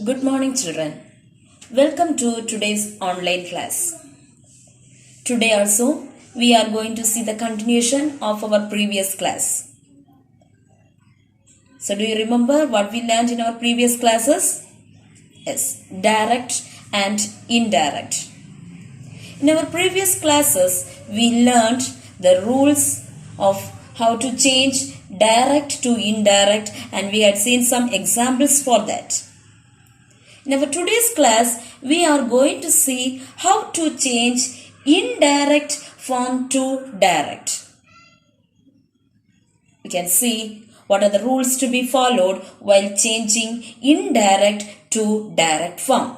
Good morning, children. Welcome to today's online class. Today also we are going to see the continuation of our previous class. So do you remember what we learned in our previous classes? Yes, direct and indirect. In our previous classes we learned the rules of how to change direct to indirect, and we had seen some examples for that. In our today's class, we are going to see how to change indirect form to direct. We can see what are the rules to be followed while changing indirect to direct form.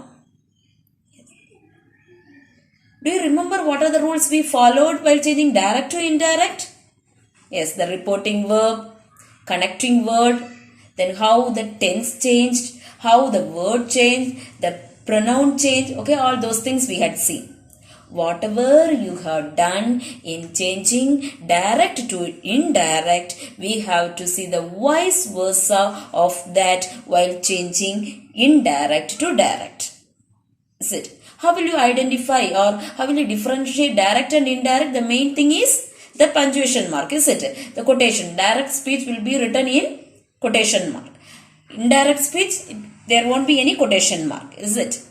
Do you remember what are the rules we followed while changing direct to indirect? Yes, the reporting verb, connecting word, then how the tense changed, how the word changed, the pronoun changed, okay, all those things we had seen. Whatever you have done in changing direct to indirect, we have to see the vice versa of that while changing indirect to direct. Is it? How will you identify or how will you differentiate direct and indirect? The main thing is the punctuation mark, is it? The quotation. Direct speech will be written in quotation mark. Indirect speech, there won't be any quotation mark, is it?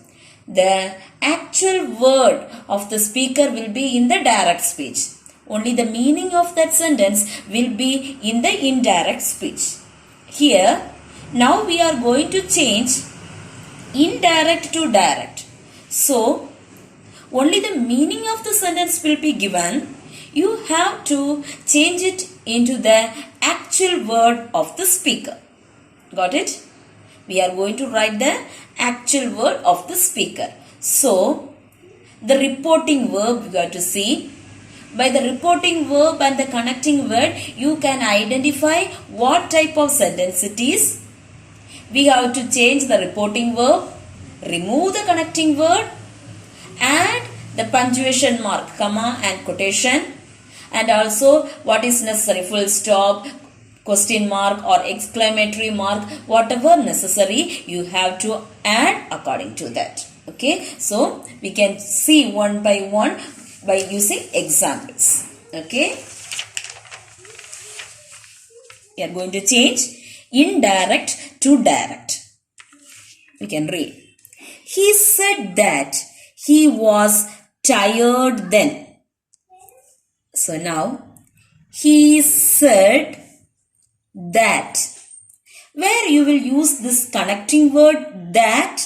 The actual word of the speaker will be in the direct speech. Only the meaning of that sentence will be in the indirect speech. Here, now we are going to change indirect to direct. So, only the meaning of the sentence will be given. You have to change it into the actual word of the speaker. Got it? We are going to write the actual word of the speaker. So, the reporting verb you got to see. By the reporting verb and the connecting word, you can identify what type of sentence it is. We have to change the reporting verb, remove the connecting word, add the punctuation mark, comma and quotation, and also what is necessary, full stop, question mark or exclamatory mark, whatever necessary you have to add according to that. Okay, so we can see one by one by using examples. Okay, we are going to change indirect to direct. We can read. He said that he was tired then. So now, he said that. Where you will use this connecting word that?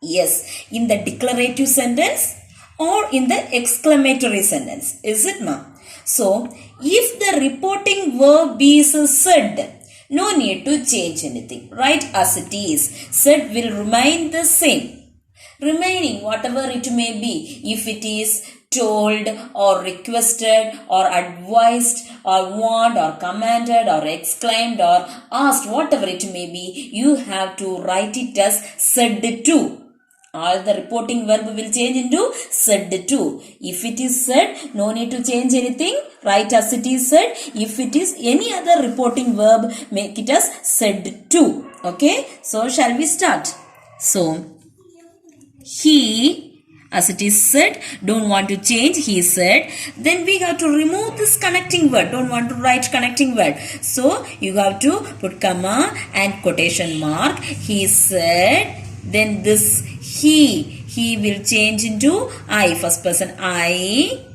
Yes, in the declarative sentence or in the exclamatory sentence. Is it, ma? So, if the reporting verb is said, no need to change anything. Write as it is. Said will remain the same. Remaining whatever it may be, if it is told or requested or advised or warned or commanded or exclaimed or asked, whatever it may be, you have to write it as said to. All the reporting verb will change into said to. If it is said, no need to change anything. Write as it is said. If it is any other reporting verb, make it as said to. Okay. So, shall we start? So, he, as it is said, don't want to change, he said. Then we have to remove this connecting word. Don't want to write connecting word. So, you have to put comma and quotation mark. He said. Then this he will change into I, first person I.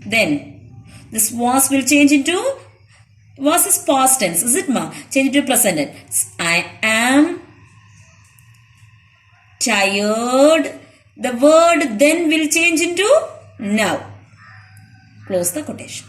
Then this was will change into, was is past tense, is it ma? Change it to present tense. I am tired. The word then will change into now. Close the quotation.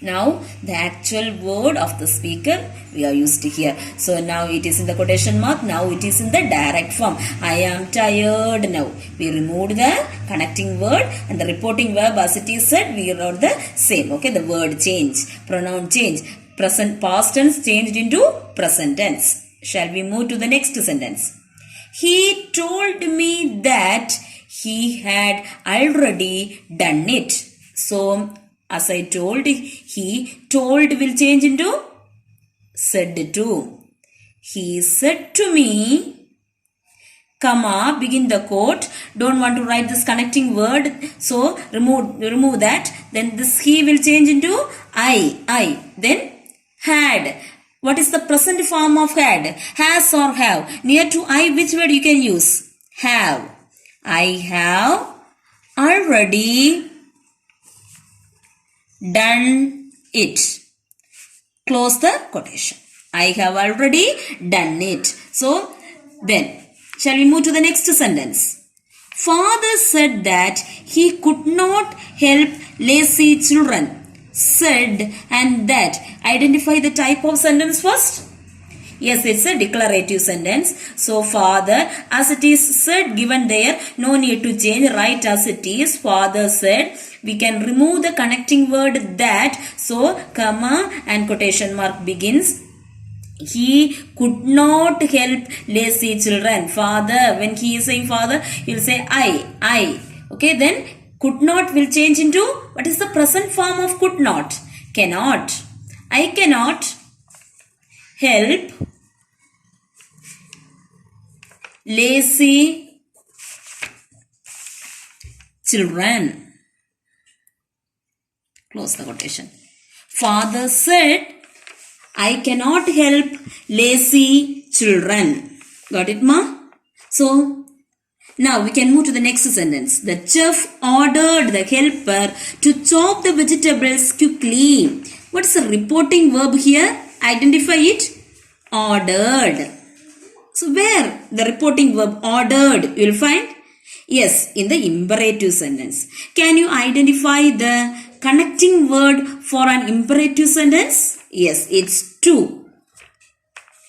Now the actual word of the speaker we are used to here. So now it is in the quotation mark. Now it is in the direct form. I am tired now. We removed the connecting word and the reporting verb as it is said. We wrote the same. Okay, the word change, pronoun change, present past tense changed into present tense. Shall we move to the next sentence? He told me that he had already done it. So, as I told, he told will change into said to. He said to me, comma, begin the quote. Don't want to write this connecting word, so remove that. Then this he will change into I. Then had. What is the present form of had? Has or have. Near to I, which word you can use? Have. I have already done it. Close the quotation. I have already done it. So, then, shall we move to the next sentence? Father said that he could not help lazy children. Said and that. Identify the type of sentence first. Yes, it's a declarative sentence. So, father, as it is said, given there, no need to change, write as it is. Father said. We can remove the connecting word that. So, comma and quotation mark begins. He could not help lazy children. Father, when he is saying father, he will say I. Okay, then could not will change into, what is the present form of could not? Cannot. I cannot help lazy children. Close the quotation. Father said, I cannot help lazy children. Got it, ma? So, now we can move to the next sentence. The chef ordered the helper to chop the vegetables quickly. What is the reporting verb here? Identify it. Ordered. So, where the reporting verb ordered you will find? Yes, in the imperative sentence. Can you identify the connecting word for an imperative sentence? Yes, it's to.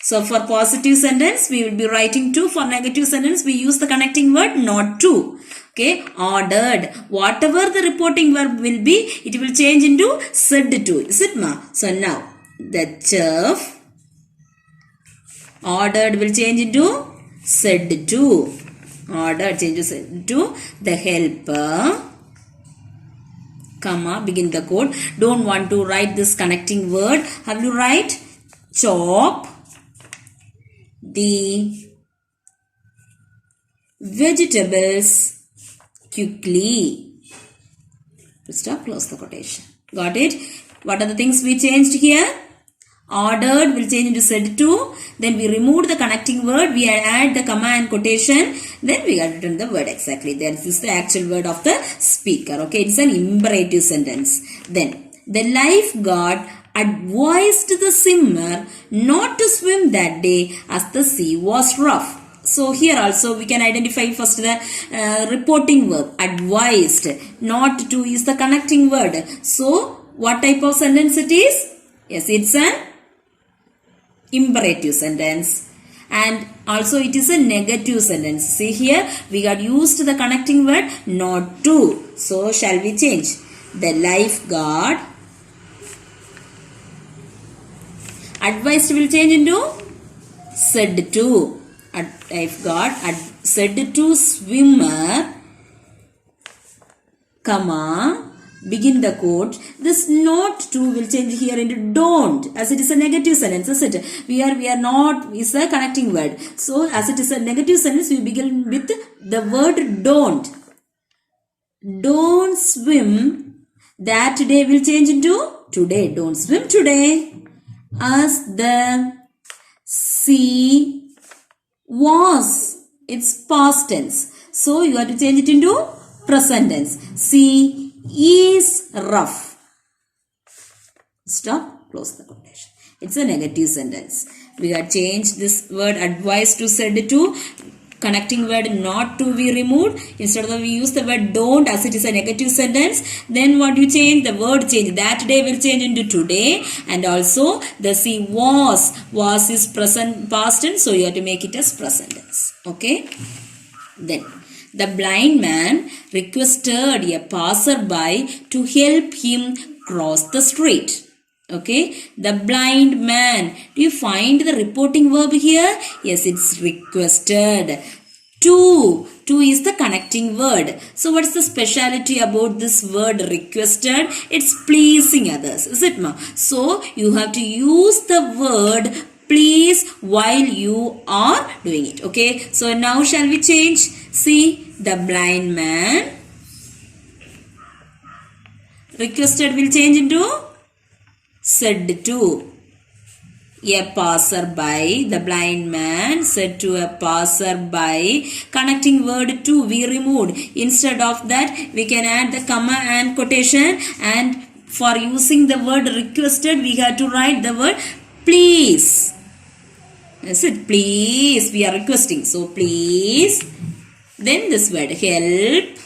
So, for positive sentence, we will be writing to. For negative sentence, we use the connecting word not to. Okay, ordered. Whatever the reporting verb will be, it will change into said to. Is it, ma? So, now, the chef ordered will change into said to. Ordered changes to the helper, comma, begin the quote. Don't want to write this connecting word. Have you write chop the vegetables quickly. Stop, close the quotation. Got it? What are the things we changed here? Ordered will change into said to. Then we removed the connecting word. We add the comma and quotation. Then we got written the word exactly. This is the actual word of the speaker. Okay, it's an imperative sentence. Then the lifeguard advised the swimmer not to swim that day as the sea was rough. So here also we can identify first the reporting verb. Advised. Not to is the connecting word. So what type of sentence it is? Yes, it's an imperative sentence, and also it is a negative sentence. See here, we got used the connecting word not to. So, shall we change? The lifeguard advised will change into said to. Lifeguard said to swimmer, comma, begin the quote. This not to will change here into don't, as it is a negative sentence, is it? We are not is a connecting word. So as it is a negative sentence, we begin with the word don't. Don't swim that day will change into today. Don't swim today as the sea was. It's past tense. So you have to change it into present tense. Sea is rough. Stop, close the quotation. It's a negative sentence. We have changed this word advised to said to. Connecting word not to we removed. Instead of we use the word don't as it is a negative sentence. Then what you change? The word change. That day will change into today. And also the sea was. Was is present past tense. So you have to make it as present tense. Okay. Then the blind man requested a passerby to help him cross the street. Okay, the blind man. Do you find the reporting verb here? Yes, it's requested. To is the connecting word. So what's the speciality about this word requested? It's pleasing others. Is it, ma? So you have to use the word please while you are doing it. Okay, so now shall we change? See, the blind man requested will change into said to. A passerby, the blind man said to a passerby. Connecting word to we removed. Instead of that, we can add the comma and quotation, and for using the word requested, we have to write the word please. Is it please? We are requesting. So please. Then this word help.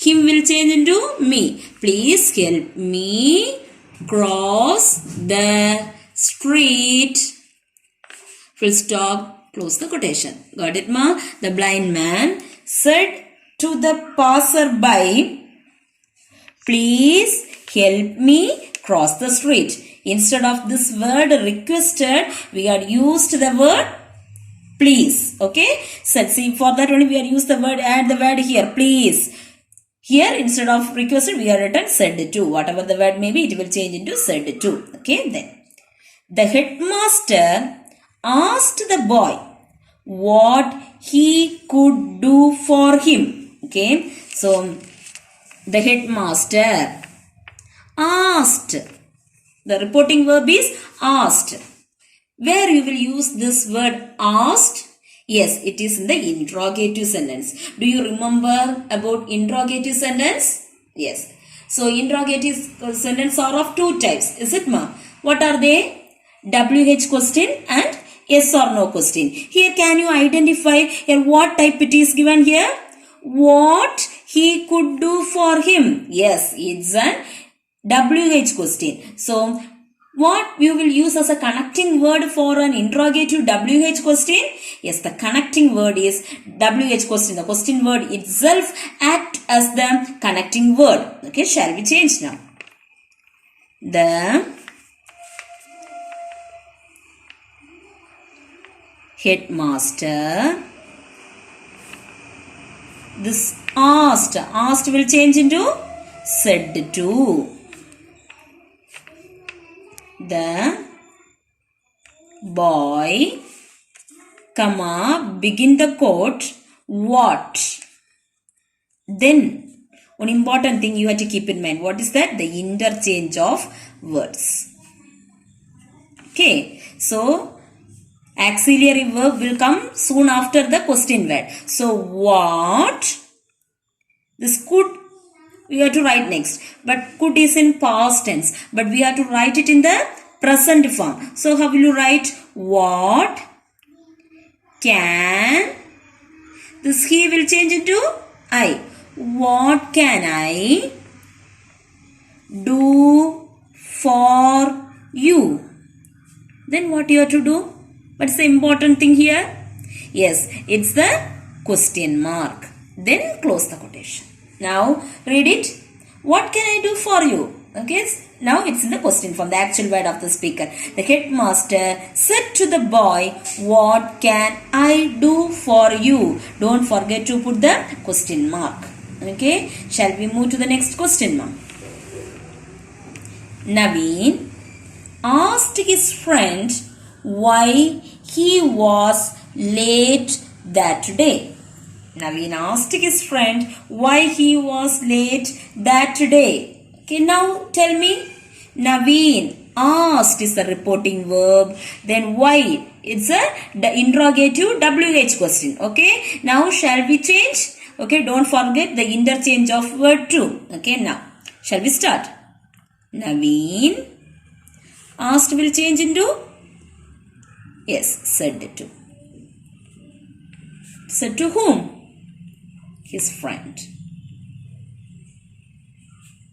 Him will change into me. Please help me cross the street. Full stop. Close the quotation. Got it, ma? The blind man said to the passerby, please help me cross the street. Instead of this word requested, we had used the word please. Okay. So see, for that only we had used the word, add the word here, please. Here instead of requested, we have written said to. Whatever the word may be, it will change into said to. Okay. Then the headmaster asked the boy what he could do for him. Okay. So the headmaster asked. The reporting verb is asked. Where you will use this word asked? Yes, it is in the interrogative sentence. Do you remember about interrogative sentence? Yes. So interrogative sentence are of two types. Is it, ma? What are they? WH question and yes or no question. Here can you identify here what type it is given here? What he could do for him. Yes, it's an WH question. So, what you will use as a connecting word for an interrogative WH question? Yes, the connecting word is WH question. The question word itself acts as the connecting word. Okay, shall we change now? The headmaster. This asked will change into said to. The boy, comma, begin the quote, what? Then, one important thing you have to keep in mind. What is that? The interchange of words. Okay. So, auxiliary verb will come soon after the question word. So, what? This could we have to write next. But could is in past tense. But we have to write it in the present form. So, how will you write? What can? This he will change into I. What can I do for you? Then what you have to do? What's the important thing here? Yes, it's the question mark. Then close the quotation. Now read it. What can I do for you? Okay. Now it's in the question form, the actual word of the speaker. The headmaster said to the boy, what can I do for you? Don't forget to put the question mark. Okay. Shall we move to the next question, ma'am? Naveen asked his friend why he was late that day. Naveen asked his friend why he was late that day. Okay, now tell me. Naveen asked is the reporting verb. Then why? It's the interrogative WH question. Okay, now shall we change? Okay, don't forget the interchange of word too. Okay, now shall we start? Naveen asked will change into yes, said to. Said to whom? His friend.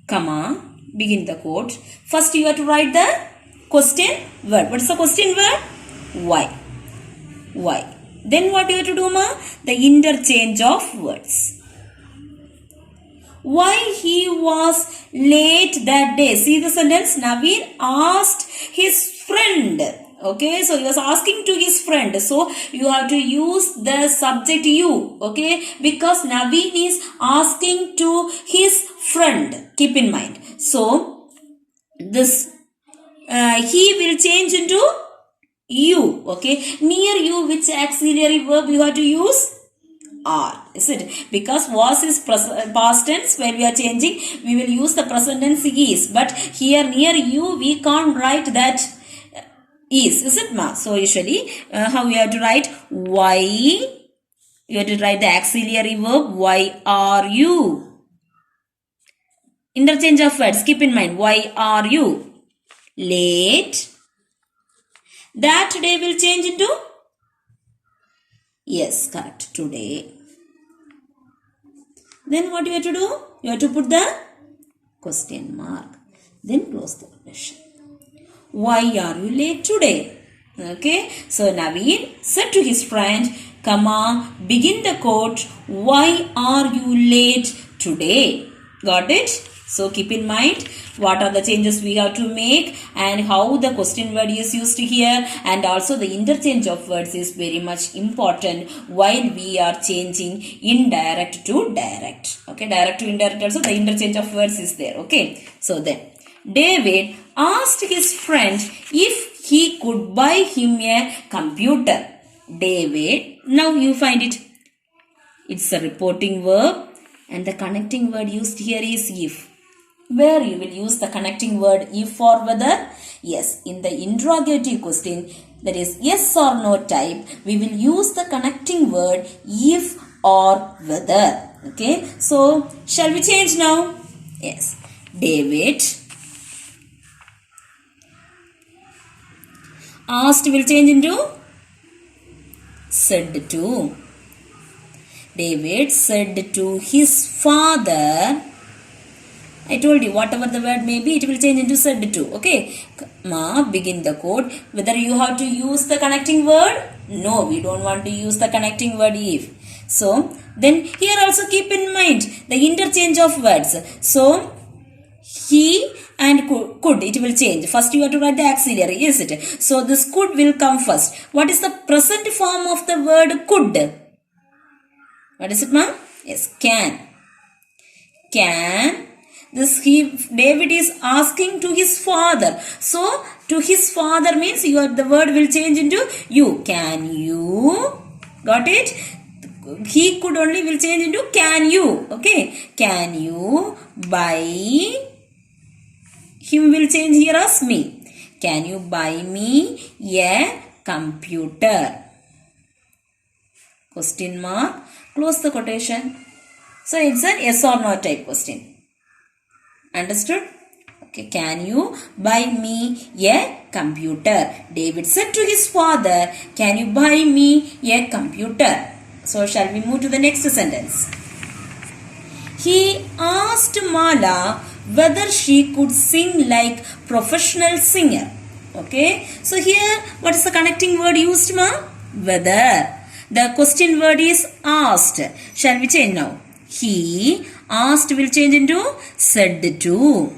Comma, begin the quote. First you have to write the question word. What is the question word? Why. Why. Then what you have to do, ma? The interchange of words. Why he was late that day. See the sentence? Naveen asked his friend. Okay, so he was asking to his friend. So you have to use the subject you. Okay, because Naveen is asking to his friend. Keep in mind. So this he will change into you. Okay. Near you, which auxiliary verb you have to use? Are. Is it? Because was is past tense. When we are changing, we will use the present tense is. But here near you, we can't write that is it ma? So usually, how we have to write? Why? You have to write the auxiliary verb. Why are you? Interchange of words. Keep in mind. Why are you late? That today will change into? Yes, correct. Today. Then what you have to do? You have to put the question mark. Then close the question. Why are you late today? Okay. So Naveen said to his friend, comma, begin the quote. Why are you late today? Got it? So keep in mind what are the changes we have to make and how the question word is used here, and also the interchange of words is very much important while we are changing indirect to direct. Okay, direct to indirect also the interchange of words is there. Okay, so then David asked his friend if he could buy him a computer. David, now you find it. It's a reporting verb and the connecting word used here is if. Where you will use the connecting word if or whether? Yes, in the interrogative question, that is yes or no type, we will use the connecting word if or whether. Okay, so shall we change now? Yes, David asked will change into said to. David said to his father. I told you whatever the word may be, it will change into said to. Okay. Ma, begin the quote. Whether you have to use the connecting word? No, we don't want to use the connecting word if. So, then here also keep in mind the interchange of words. So, he and could, it will change. First you have to write the auxiliary, is it? So, this could will come first. What is the present form of the word could? What is it, ma'am? Yes, can. Can. David is asking to his father. So, to his father means the word will change into you. Can you? Got it? He could only will change into can you. Okay. Can you buy? Him will change here as me. Can you buy me a computer? Question mark. Close the quotation. So, it's an yes or no type question. Understood? Okay. Can you buy me a computer? David said to his father, can you buy me a computer? So, shall we move to the next sentence? He asked Mala whether she could sing like professional singer. Okay. So, here what is the connecting word used, ma? Whether. The question word is asked. Shall we change now? He asked will change into said to.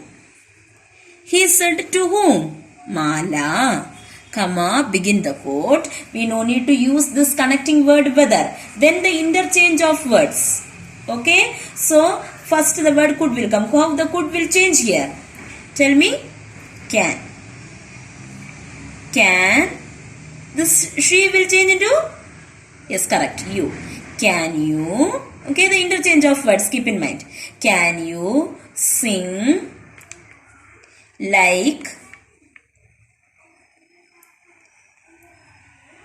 He said to whom? Mala. Comma, begin the quote. We no need to use this connecting word whether. Then the interchange of words. Okay. So, first the word could will come. How the could will change here? Tell me. Can. Can. This she will change into? Yes, correct. You. Can you? Okay, the interchange of words, keep in mind. Can you sing like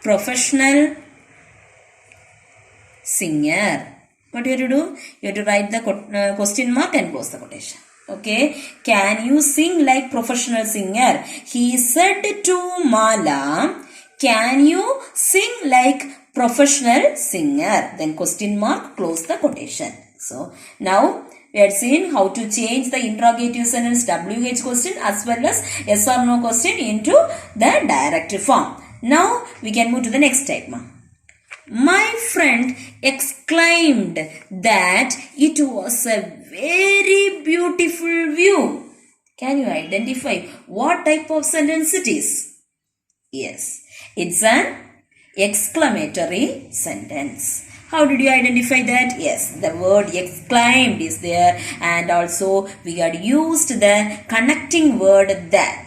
professional singer? What you have to do? You have to write the question mark and close the quotation. Okay. Can you sing like professional singer? He said to Mala, can you sing like professional singer? Then question mark, close the quotation. So, now we had seen how to change the interrogative sentence WH question as well as yes or no question into the direct form. Now, we can move to the next type. My friend exclaimed that it was a very beautiful view. Can you identify what type of sentence it is? Yes, it's an exclamatory sentence. How did you identify that? Yes, the word exclaimed is there, and also we had used the connecting word that.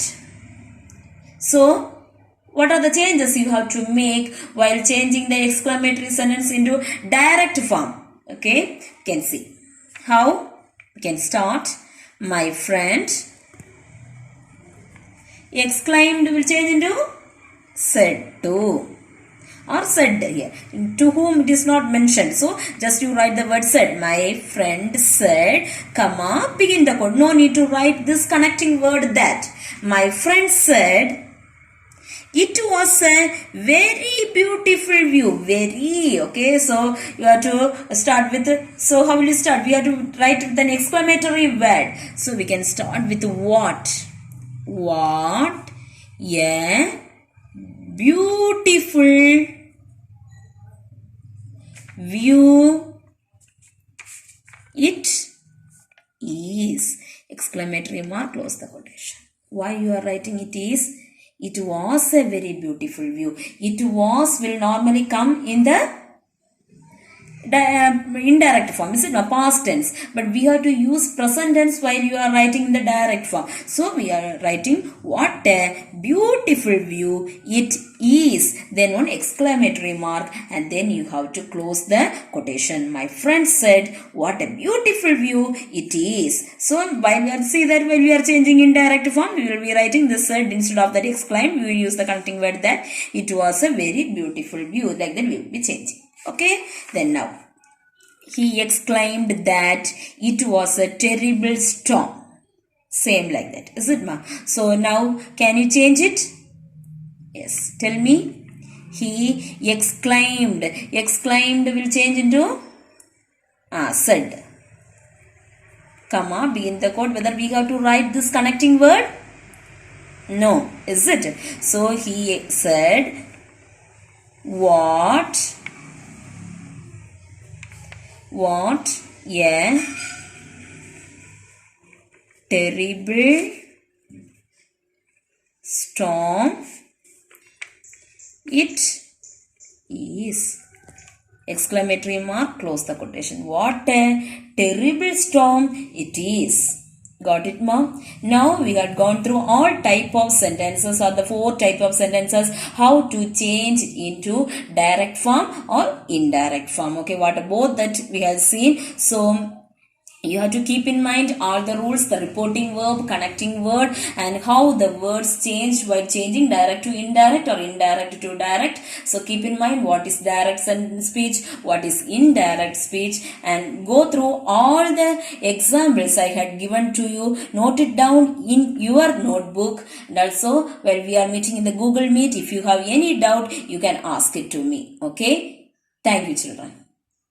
So, What are the changes you have to make while changing the exclamatory sentence into direct form? Okay, you can see. How? We can start. My friend exclaimed will change into said to. Or said here. To whom it is not mentioned. So, just you write the word said. My friend said, comma, begin the code. No need to write this connecting word that. My friend said, it was a very beautiful view. Very, okay. So, you have to start with, so how will you start? We have to write an exclamatory word. So, we can start with what? What a beautiful view it is. Exclamatory mark, close the quotation. Why you are writing it is? It was a very beautiful view. It was will normally come in the indirect form, is it not past tense, but we have to use present tense while you are writing in the direct form. So we are writing what a beautiful view it is, then one exclamatory mark, and then you have to close the quotation. My friend said what a beautiful view it is. So while we are see that while we are changing indirect form, we will be writing this said instead of that exclaim, we will use the connecting word that it was a very beautiful view, like that we will be changing. Okay, then now he exclaimed that it was a terrible storm. Same like that, is it ma? So now can you change it? Yes, tell me. He exclaimed. Exclaimed will change into said. Comma, begin the quote. Whether we have to write this connecting word? No, is it? So he said what a terrible storm it is. Exclamatory mark, close the quotation. What a terrible storm it is. Got it, mom? Now we had gone through all type of sentences or the 4 type of sentences, how to change into direct form or indirect form. Okay, what both that we have seen. So you have to keep in mind all the rules, the reporting verb, connecting word, and how the words change while changing direct to indirect or indirect to direct. So keep in mind what is direct speech, what is indirect speech, and go through all the examples I had given to you. Note it down in your notebook, and also while we are meeting in the Google Meet, if you have any doubt, you can ask it to me. Okay? Thank you, children.